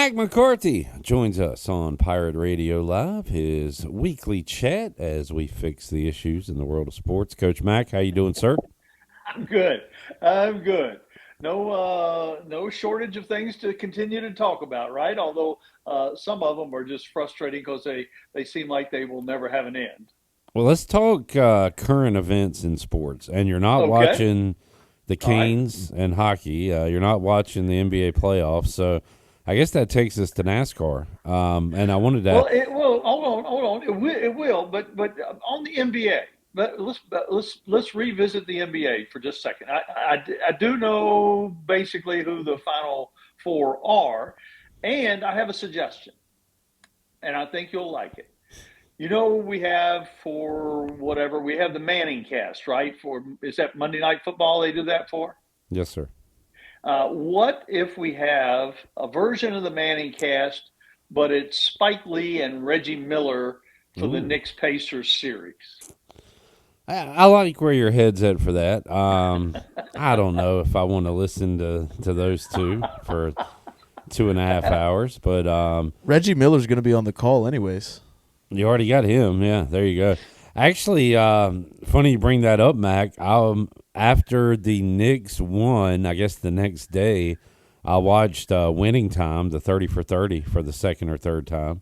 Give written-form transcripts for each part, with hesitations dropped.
Mack McCarthy joins us on Pirate Radio Live, his weekly chat as we fix the issues in the world of sports. Coach Mack, how you doing, sir? I'm good. I'm good. No shortage of things to continue to talk about, right? Although some of them are just frustrating because they seem like they will never have an end. Well, let's talk current events in sports. And you're not Okay. watching the All right. Canes and hockey. You're not watching the NBA playoffs. So I guess that takes us to NASCAR. And I wanted to. Well, it will. Hold on. It will. But on the NBA, let's revisit the NBA for just a second. I do know basically who the final four are, and I have a suggestion, and I think you'll like it. We have for whatever we have the Manning cast, right? For is that Monday Night Football? They do that for. Yes, sir. What if we have a version of the Manning cast, but it's Spike Lee and Reggie Miller for the Ooh. Knicks Pacers series? I like where your head's at for that. I don't know if I want to listen to those two for 2.5 hours, but Reggie Miller's going to be on the call anyways. you already got him. Yeah, there you go. Actually, funny you bring that up, Mac. After the Knicks won, I guess the next day, I watched Winning Time, the 30 for 30 for the second or third time,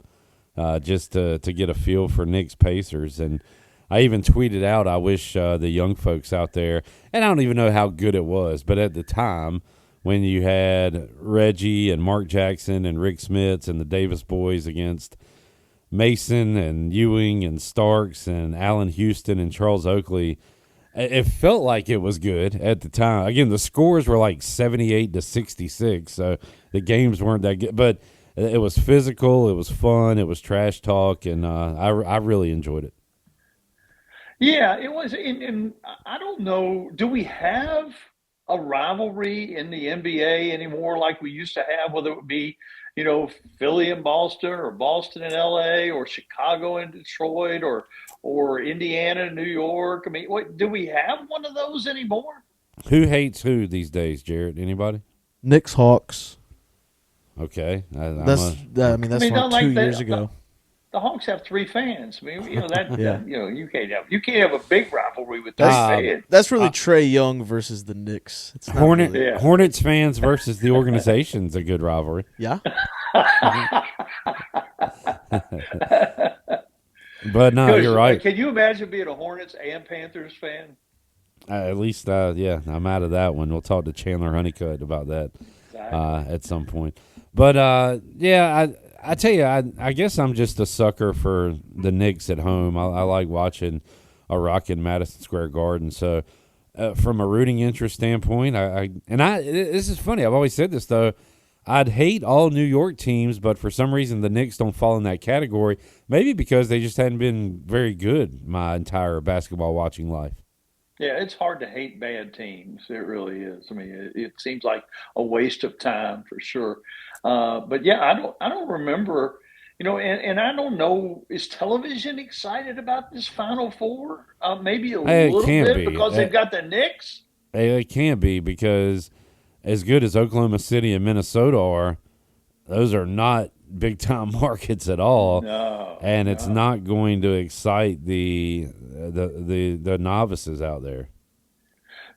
just to get a feel for Knicks Pacers. And I even tweeted out, I wish the young folks out there, and I don't even know how good it was, but at the time, when you had Reggie and Mark Jackson and Rick Smits and the Davis boys against Mason and Ewing and Starks and Allen Houston and Charles Oakley, it felt like it was good at the time. Again, the scores were like 78-66, so the games weren't that good, but it was physical, it was fun, it was trash talk, and I really enjoyed it. Yeah, it was. And I don't know. Do we have a rivalry in the NBA anymore like we used to have? Whether it would be, Philly and Boston, or Boston and LA, or Chicago and Detroit, or Indiana and New York. I mean, what do we have one of those anymore? Who hates who these days, Jarrett? Anybody? Knicks Hawks. Okay, That's I mean I that's mean, from not 2 years the ago. the Hawks have three fans. I mean, that, Yeah, you can't have a big rivalry with three that's um, fans. that's really uh, Trey Young versus the Knicks. It's not really. Yeah. Hornets fans versus the organization's a good rivalry. Yeah, But no, Coach, you're right. can you imagine being a Hornets and Panthers fan? At least, yeah, I'm out of that one. We'll talk to Chandler Honeycutt about that Exactly. at some point. But yeah, I tell you, I guess I'm just a sucker for the Knicks at home. I like watching a rockin' Madison Square Garden. So from a rooting interest standpoint, this is funny. I've always said this though. I'd hate all New York teams, but for some reason the Knicks don't fall in that category. Maybe because they just hadn't been very good my entire basketball watching life. Yeah, it's hard to hate bad teams. It really is. I mean, it seems like a waste of time for sure. But yeah, I don't remember, and I don't know. Is television excited about this Final Four? Maybe a It little can bit be. because they've got the Knicks. It can be because as good as Oklahoma City and Minnesota are, those are not big time markets at all, No, and it's no. not going to excite the novices out there.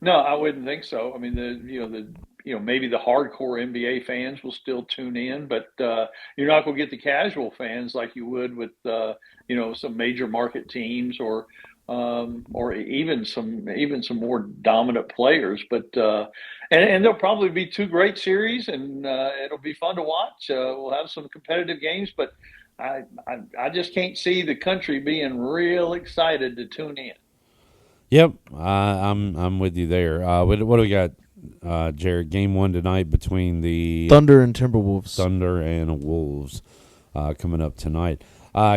No, I wouldn't think so. I mean, maybe the hardcore NBA fans will still tune in, but you're not going to get the casual fans like you would with some major market teams or even some more dominant players. But and there'll probably be two great series, and it'll be fun to watch. We'll have some competitive games, but I just can't see the country being real excited to tune in. Yep, I'm with you there. What do we got, Jared? Game one tonight between the Thunder and Timberwolves. Thunder and Wolves coming up tonight.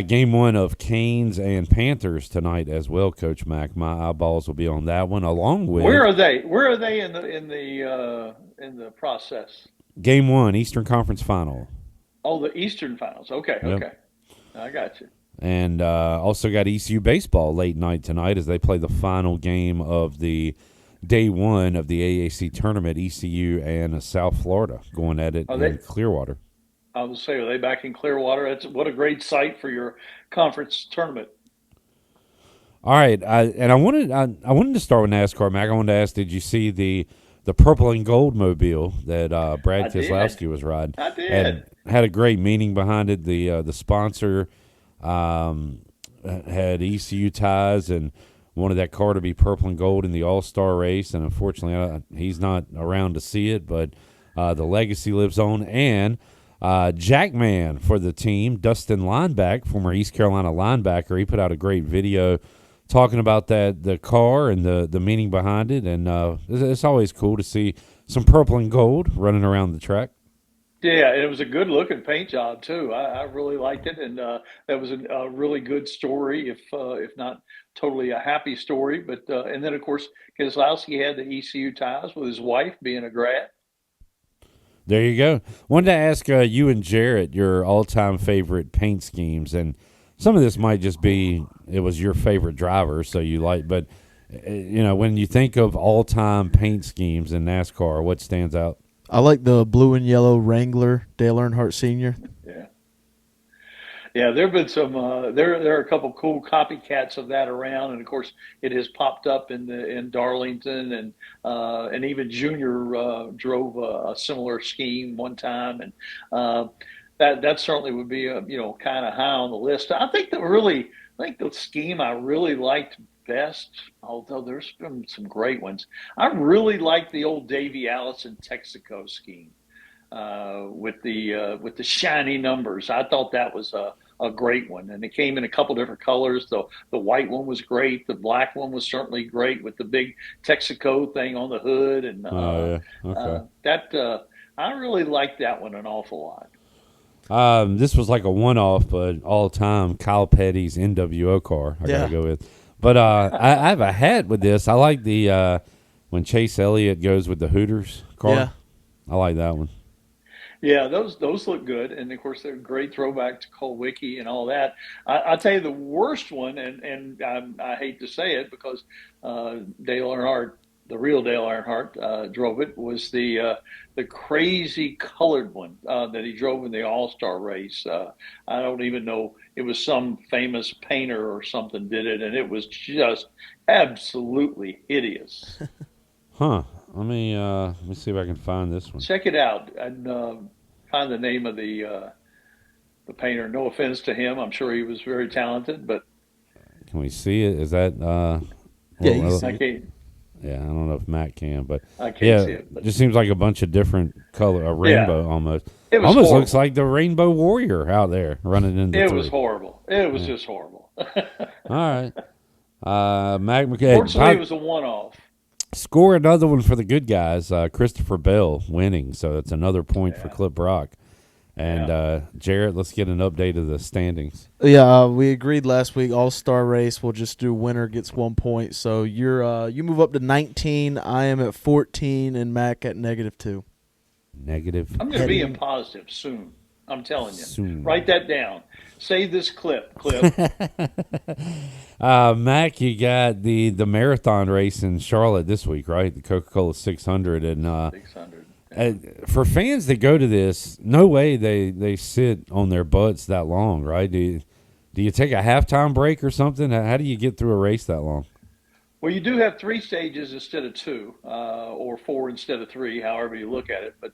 Game one of Canes and Panthers tonight as well, Coach Mack. My eyeballs will be on that one, along Where with are they? Where are they in the process? Game one, Eastern Conference Final. Oh, the Eastern Finals. Okay, Yep. okay, I got you. And also got ECU baseball late night tonight as they play the final game of the day one of the AAC tournament. ECU and South Florida going at it Are in they Clearwater. I would say, are they back in Clearwater? That's what a great site for your conference tournament. All right, I wanted to start with NASCAR, Mac. I wanted to ask, did you see the purple and gold mobile that Brad I did. Keselowski was riding? I did. Had a great meaning behind it. The sponsor um, had ECU ties and wanted that car to be purple and gold in the All Star race, and unfortunately, he's not around to see it. But the legacy lives on, and Jackman for the team, Dustin Lineback, former East Carolina linebacker, he put out a great video talking about the car and the meaning behind it, and it's always cool to see some purple and gold running around the track. Yeah, it was a good looking paint job too. I really liked it, and that was a really good story, if not totally a happy story. But and then of course Keselowski had the ECU ties with his wife being a grad. There you go. Wanted to ask you and Jarrett your all-time favorite paint schemes, and some of this might just be it was your favorite driver, so you like. But when you think of all-time paint schemes in NASCAR, what stands out? I like the blue and yellow Wrangler, Dale Earnhardt Sr. Yeah. Yeah, there have been some. There are a couple cool copycats of that around, and of course, it has popped up in Darlington, and even Junior drove a similar scheme one time, and that certainly would be kind of high on the list. I think the scheme I really liked best, although there's been some great ones. I really liked the old Davy Allison Texaco scheme with the shiny numbers. I thought that was a great one, and it came in a couple different colors. The white one was great. The black one was certainly great with the big Texaco thing on the hood, and Oh yeah, okay. that I really liked that one an awful lot. This was like a one-off, but all-time Kyle Petty's NWO car. I Yeah. gotta go with. But I have a hat with this. I like the when Chase Elliott goes with the Hooters car. Yeah. I like that one. Yeah, those look good, and of course they're a great throwback to Cole Wiki and all that. I tell you the worst one, and I hate to say it because Dale Earnhardt, the real Dale Earnhardt, drove it, was the crazy colored one that he drove in the All Star race. I don't even know, it was some famous painter or something did it, and it was just absolutely hideous. Huh. Let me see if I can find this one. Check it out and find the name of the painter. No offense to him, I'm sure he was very talented, but Can we see it? Is that Yeah, you see I it. can't yeah, I don't know if Matt can, but I can't yeah, see it. But just seems like a bunch of different color, a yeah, rainbow almost. it was Almost looks horrible. like the Rainbow Warrior out there running into It was three. horrible. It was Yeah. just horrible. All right. Mac Fortunately, it McCarthy was a one-off. score another one for the good guys. Christopher Bell winning, so that's another point for Yeah, Clip Rock. And yeah. Jarrett, let's get an update of the standings. Yeah, we agreed last week. All-Star race. We'll just do winner gets 1 point. So you move up to 19. I am at 14, and Mac at -2. Negative I'm going to be in Heading positive soon. I'm telling you. Write soon. that down. Save this clip. Mac, you got the marathon race in Charlotte this week, right? The Coca-Cola 600, and 600. Yeah. uh, for fans that go to this, no way they sit on their butts that long, right? Do you take a halftime break or something? How do you get through a race that long? Well, you do have three stages instead of two, or four instead of three, however you look at it. But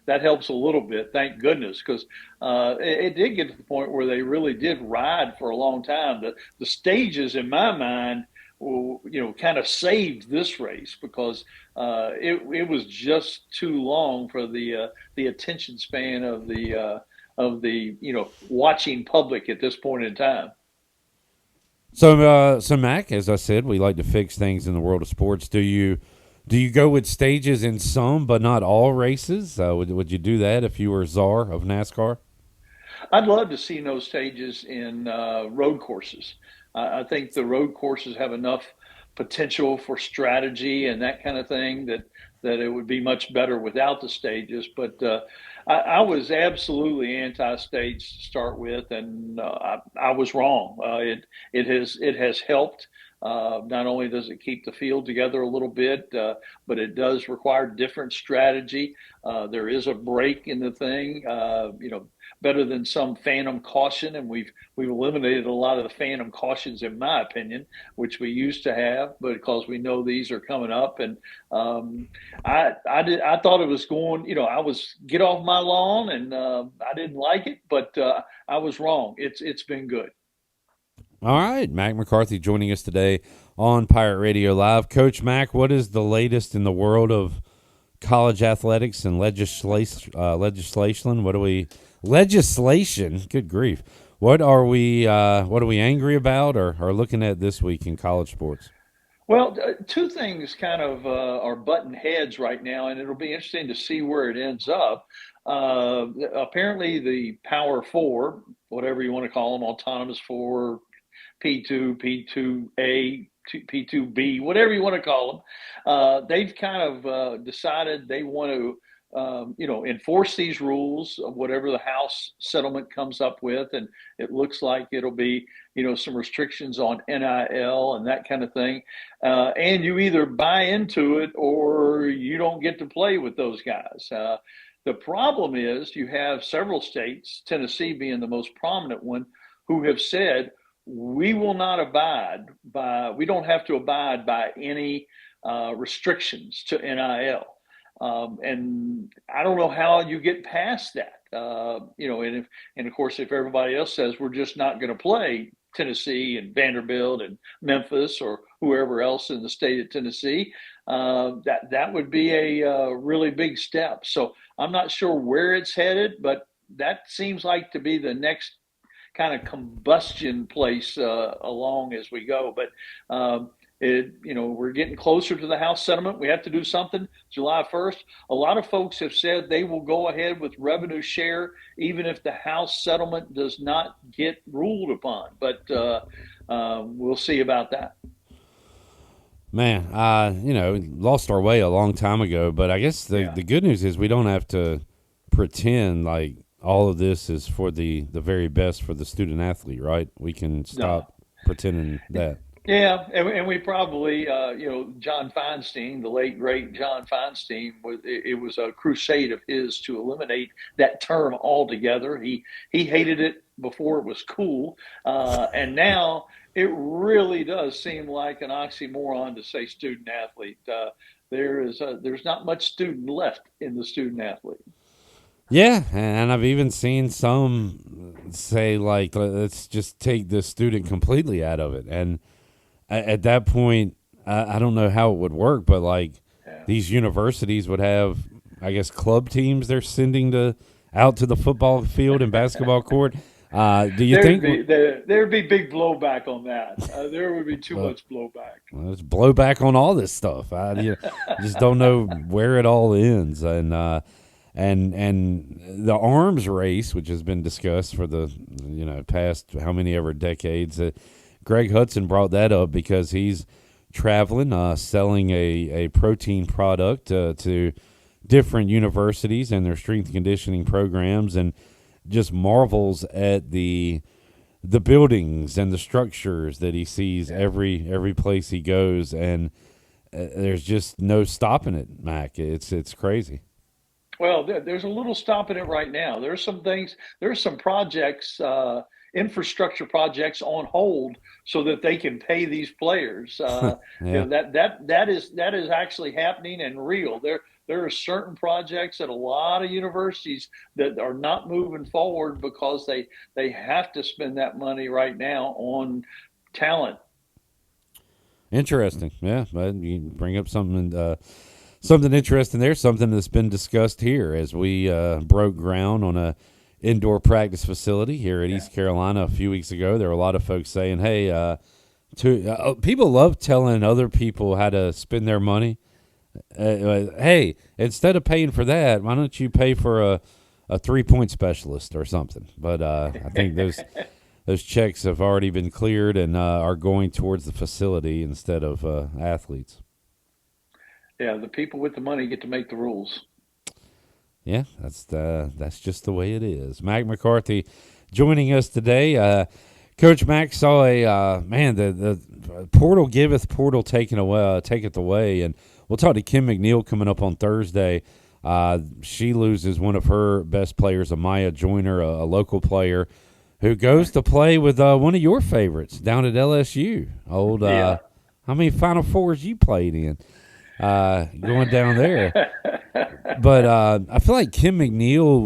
that helps a little bit, thank goodness, because it did get to the point where they really did ride for a long time. The stages, in my mind, kind of saved this race because it was just too long for the attention span of the watching public at this point in time. So Mac, as I said, we like to fix things in the world of sports. Do you go with stages in some but not all races? Would you do that if you were czar of NASCAR? I'd love to see no stages in road courses. I think the road courses have enough potential for strategy and that kind of thing that it would be much better without the stages. But I was absolutely anti-stage to start with, and I was wrong. It has helped. Not only does it keep the field together a little bit, but it does require different strategy. There is a break in the thing, better than some phantom caution, and we've eliminated a lot of the phantom cautions, in my opinion, which we used to have, but because we know these are coming up, and I thought it was going, I was get off my lawn, and I didn't like it, but I was wrong. It's been good. All right, Mack McCarthy joining us today on Pirate Radio Live. Coach Mack, what is the latest in the world of college athletics and legislation? Legislation? Good grief! What are we angry about or looking at this week in college sports? Well, two things kind of are button heads right now, and it'll be interesting to see where it ends up. Apparently, the Power Four, whatever you want to call them, autonomous four, P2, P2A, P2B, whatever you want to call them, they've kind of decided they want to, enforce these rules of whatever the House settlement comes up with, and it looks like it'll be, some restrictions on NIL and that kind of thing. And you either buy into it or you don't get to play with those guys. The problem is you have several states, Tennessee being the most prominent one, who have said we will not abide by, we don't have to abide by any restrictions to NIL. And I don't know how you get past that. And of course, if everybody else says we're just not going to play Tennessee and Vanderbilt and Memphis or whoever else in the state of Tennessee, that would be a really big step. So I'm not sure where it's headed, but that seems like to be the next kind of combustion place along as we go. But we're getting closer to the House settlement. We have to do something July 1st. A lot of folks have said they will go ahead with revenue share even if the House settlement does not get ruled upon. But we'll see about that. Man, lost our way a long time ago, but I guess the good news is we don't have to pretend like all of this is for the very best for the student athlete, right? We can stop pretending that. Yeah, and we probably, John Feinstein, the late great John Feinstein, it was a crusade of his to eliminate that term altogether. He hated it before it was cool, and now it really does seem like an oxymoron to say student athlete. There's not much student left in the student athlete. Yeah, and I've even seen some say like, let's just take the student completely out of it, and at that point, I don't know how it would work, but like these universities would have, I guess, club teams they're sending out to the football field and basketball court. Do you think there'd be big blowback on that? There would be too much blowback. Well, there's blowback on all this stuff. I just don't know where it all ends, and the arms race, which has been discussed for the past how many ever decades. Greg Hudson brought that up because he's traveling, selling a protein product to different universities and their strength and conditioning programs, and just marvels at the buildings and the structures that he sees every place he goes, and there's just no stopping it, Mac. It's crazy. Well, there's a little stopping it right now. There's some things. There's some projects. Infrastructure projects on hold so that they can pay these players. That is actually happening and real. There are certain projects at a lot of universities that are not moving forward because they have to spend that money right now on talent. Interesting, yeah. But you bring up something interesting there. Something that's been discussed here as we broke ground on a indoor practice facility here at East Carolina a few weeks ago. There were a lot of folks saying, hey, people love telling other people how to spend their money. Hey, instead of paying for that, why don't you pay for a 3-point specialist or something? But I think those checks have already been cleared and are going towards the facility instead of athletes. Yeah, the people with the money get to make the rules. Yeah, that's just the way it is. Mack McCarthy joining us today. Coach Mack saw a man. The portal giveth, portal taketh away, and we'll talk to Kim McNeil coming up on Thursday. She loses one of her best players, Amaya Joyner, a local player, who goes to play with one of your favorites down at LSU. How many Final Fours you played in? Going down there, but I feel like Kim McNeil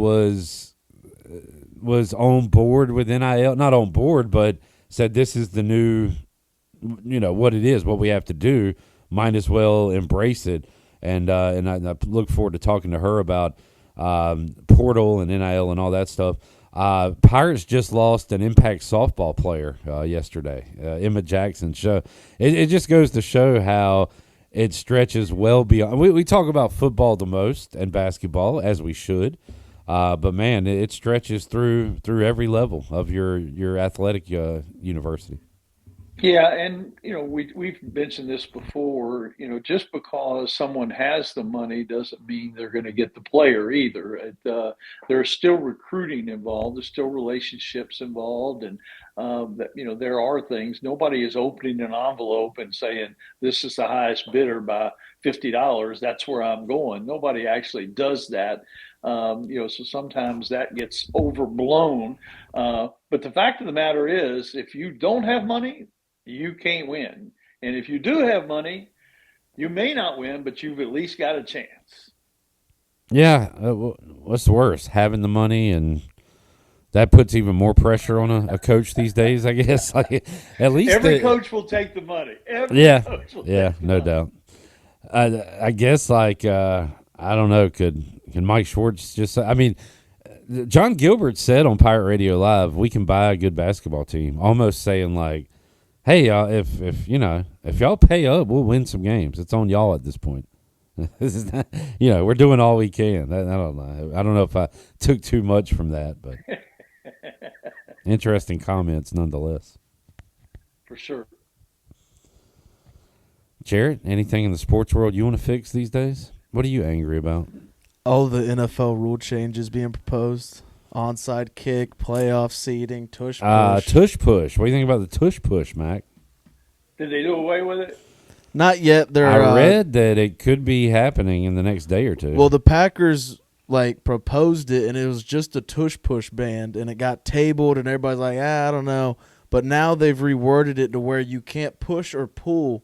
was on board with NIL, not on board, but said this is the new, what it is, what we have to do. Might as well embrace it, and I look forward to talking to her about portal and NIL and all that stuff. Pirates just lost an Impact softball player yesterday, Emma Jackson. It just goes to show how it stretches well beyond. We talk about football the most and basketball, as we should. But man, it stretches through every level of your athletic university. Yeah, and we've mentioned this before. Just because someone has the money doesn't mean they're going to get the player either. There's still recruiting involved. There's still relationships involved, and there are things. Nobody is opening an envelope and saying this is the highest bidder by $50. That's where I'm going. Nobody actually does that. So sometimes that gets overblown. But the fact of the matter is, if you don't have money, you can't win. And if you do have money, you may not win, but you've at least got a chance. Yeah. What's worse, having the money, and that puts even more pressure on a coach these days, I guess. Like, at least every coach will take the money. No doubt. I guess, I don't know, could Mike Schwartz just – I mean, John Gilbert said on Pirate Radio Live, we can buy a good basketball team, almost saying like, hey, if y'all pay up, we'll win some games. It's on y'all at this point. This is not, we're doing all we can. I don't know. I don't know if I took too much from that, but interesting comments nonetheless. For sure. Jarrett, anything in the sports world you want to fix these days? What are you angry about? All the NFL rule changes being proposed. Onside kick, playoff seeding, tush push. Tush push. What do you think about the tush push, Mac? Did they do away with it? Not yet. I read that it could be happening in the next day or two. Well, the Packers proposed it, and it was just a tush push ban, and it got tabled, and everybody's like, I don't know. But now they've reworded it to where you can't push or pull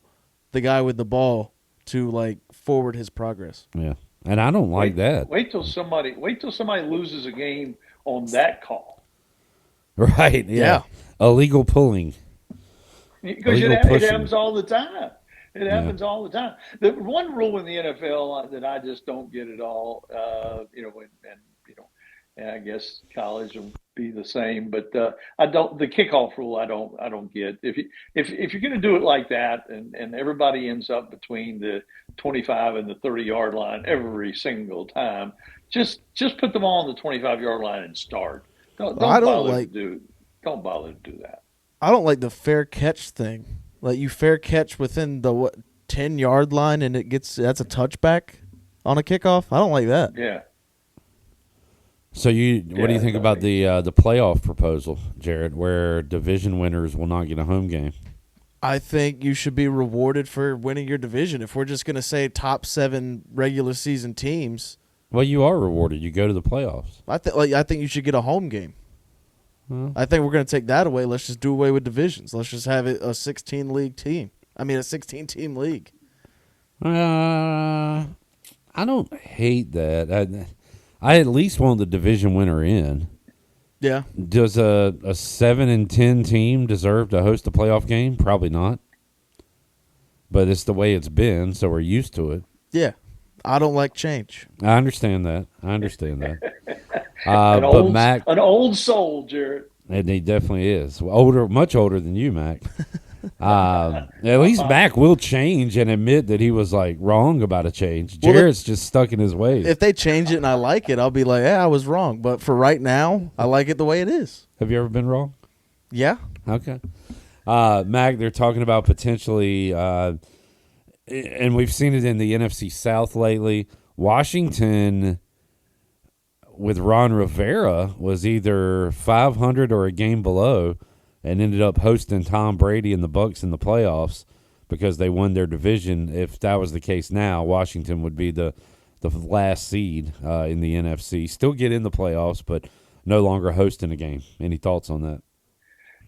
the guy with the ball to forward his progress. Yeah, and I don't like that. Wait till somebody loses a game on that call. Right. Yeah. Illegal pulling. Because it happens all the time. It happens all the time. The one rule in the NFL that I just don't get at all, and I guess college will be the same, but I don't. The kickoff rule, I don't get. If you're going to do it like that, and everybody ends up between the 25 and the 30-yard line every single time, just put them all on the 25-yard line and start. Don't bother to do that. I don't like the fair catch thing. You fair catch within the 10-yard line, and that's a touchback on a kickoff. I don't like that. Yeah. So what do you think about the playoff proposal, Jared, where division winners will not get a home game? I think you should be rewarded for winning your division. If we're just going to say top 7 regular season teams, well, you are rewarded. You go to the playoffs. I think you should get a home game. I think we're going to take that away. Let's just do away with divisions. Let's just have it a 16-league team. I mean, a 16-team league. I don't hate that. I at least want the division winner in. Yeah. Does a 7-10 team deserve to host a playoff game? Probably not. But it's the way it's been, so we're used to it. Yeah. I don't like change. I understand that. An old soul, Jared. And he definitely is much older than you, Mac. At least Mac will change and admit that he was wrong about a change. Jared's just stuck in his ways. If they change it and I like it, I'll be like, I was wrong. But for right now, I like it the way it is. Have you ever been wrong? Yeah. Okay. Mac, they're talking about potentially, and we've seen it in the NFC South lately. Washington, with Ron Rivera, was either 500 or a game below, and ended up hosting Tom Brady and the Bucks in the playoffs because they won their division. If that was the case now, Washington would be the last seed in the NFC. Still get in the playoffs, but no longer hosting a game. Any thoughts on that?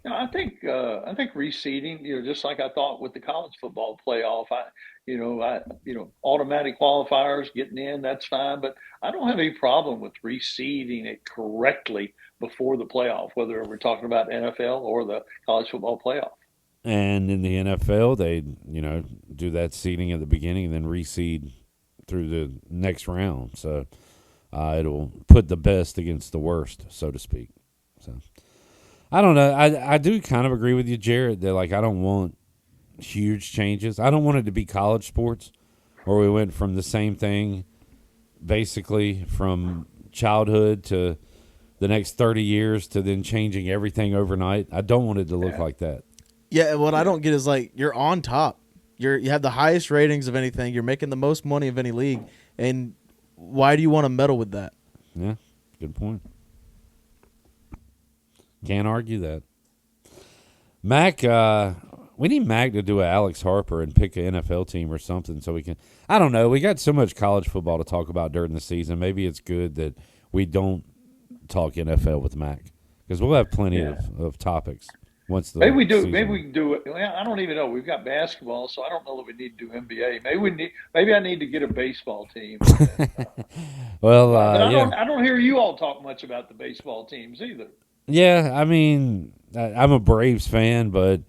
I think reseeding, just like I thought with the college football playoff, automatic qualifiers getting in, that's fine, but I don't have any problem with reseeding it correctly before the playoff, whether we're talking about NFL or the college football playoff. And in the NFL, they do that seeding at the beginning and then reseed through the next round. So it'll put the best against the worst, so to speak. So I don't know. I do kind of agree with you, Jared, that I don't want huge changes. I don't want it to be college sports where we went from the same thing basically from childhood to the next 30 years to then changing everything overnight. I don't want it to look like that. Yeah, what I don't get is you're on top. You have the highest ratings of anything. You're making the most money of any league, and why do you want to meddle with that? Yeah, good point. Can't argue that. Mac, we need Mac to do a Alex Harper and pick an NFL team or something so we can. I don't know. We got so much college football to talk about during the season. Maybe it's good that we don't talk NFL with Mac because we'll have plenty of topics. Once the maybe we do. season. Maybe we can do it. Well, I don't even know. We've got basketball, so I don't know that we need to do NBA. Maybe I need to get a baseball team. Well, but yeah. I don't hear you all talk much about the baseball teams either. Yeah, I mean, I'm a Braves fan, but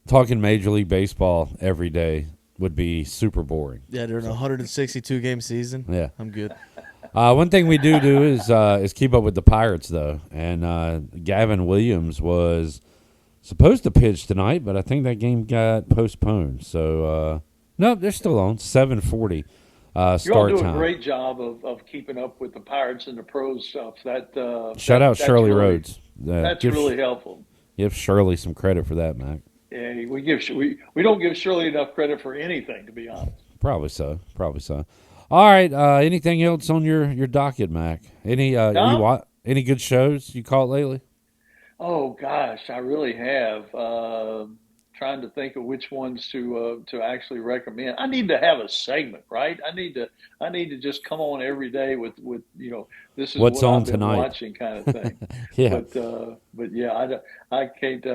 talking Major League Baseball every day would be super boring. Yeah, during a 162 game season. Yeah, I'm good. One thing we do is keep up with the Pirates though, and Gavin Williams was supposed to pitch tonight, but I think that game got postponed. So no, they're still on 7:40 start You all do a time. great job of keeping up with the Pirates and the pros stuff. Shout out Shirley really, Rhodes. That's really helpful. Give Shirley some credit for that, Mac. Yeah, we don't give Shirley enough credit for anything, to be honest. Probably so. All right. Anything else on your docket, Mac? Any any good shows you caught lately? Oh gosh, I really have. Trying to think of which ones to actually recommend. I need to have a segment, right? I need to just come on every day with this is What's what on I've been tonight? watching kind of thing. Yeah. But yeah, I can't.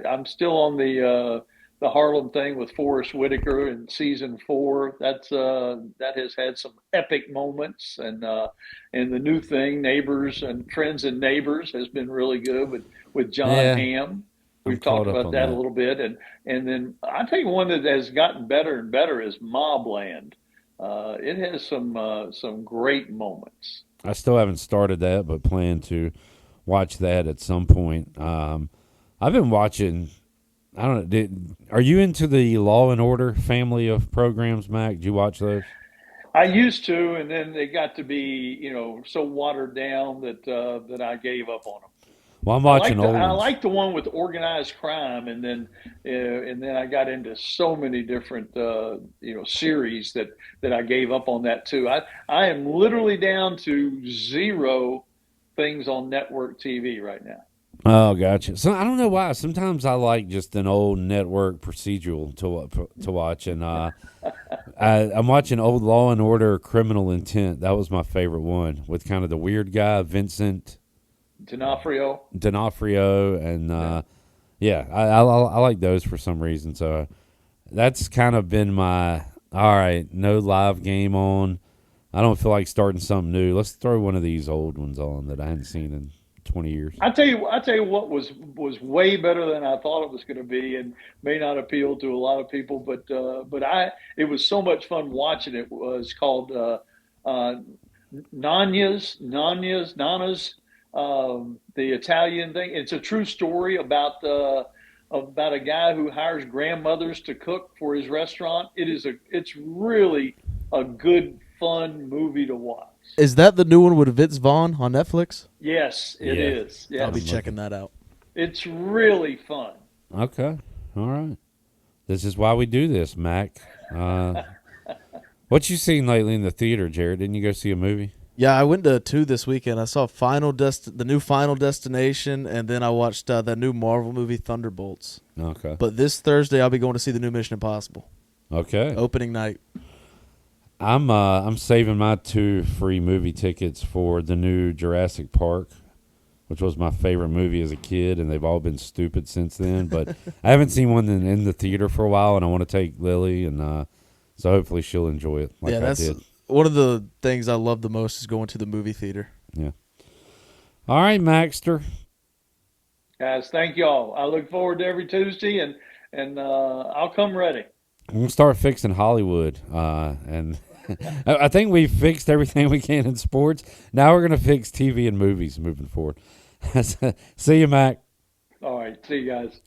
I'm still on the Harlem thing with Forrest Whitaker in season 4. That has had some epic moments, and the new thing, Neighbors and Friends and Neighbors, has been really good with John Hamm. We've talked about that a little bit, and then I think one that has gotten better and better is Mobland. It has some great moments. I still haven't started that, but plan to watch that at some point. I've been watching. I don't know. Are you into the Law and Order family of programs, Mac? Did you watch those? I used to, and then they got to be so watered down that I gave up on them. Well, I'm watching old I ones. like the one with organized crime, and then I got into so many different series that I gave up on that too. I am literally down to 0 things on network TV right now. Oh, gotcha. So I don't know why. Sometimes I like just an old network procedural to watch, and I'm watching old Law and Order: Criminal Intent. That was my favorite one with kind of the weird guy, Vincent D'Onofrio, and I like those for some reason. So that's kind of been my all right. No live game on. I don't feel like starting something new. Let's throw one of these old ones on that I hadn't seen in 20 years. I tell you what was way better than I thought it was going to be, and may not appeal to a lot of people, but it was so much fun watching it. It was called Nana's, the Italian thing. It's a true story about a guy who hires grandmothers to cook for his restaurant. It's really a good, fun movie to watch. Is that the new one with Vince Vaughn on Netflix? Yes, it is. Yes. I'll be checking that out. It's really fun. Okay. All right. This is why we do this, Mac. What you seen lately in the theater, Jared? Didn't you go see a movie? Yeah, I went to 2 this weekend. I saw the new Final Destination, and then I watched that new Marvel movie Thunderbolts. Okay. But this Thursday, I'll be going to see the new Mission Impossible Okay. opening night. I'm saving my 2 free movie tickets for the new Jurassic Park, which was my favorite movie as a kid, and they've all been stupid since then. But I haven't seen one in the theater for a while, and I want to take Lily, and so hopefully she'll enjoy it like Yeah, I that's did. one of the things I love the most is going to the movie theater. Yeah. All right, Maxter. Guys, thank y'all. I look forward to every Tuesday, and I'll come ready. I'm gonna start fixing Hollywood, and I think we've fixed everything we can in sports. Now we're gonna fix TV and movies moving forward. See you, Mac. All right, see you guys.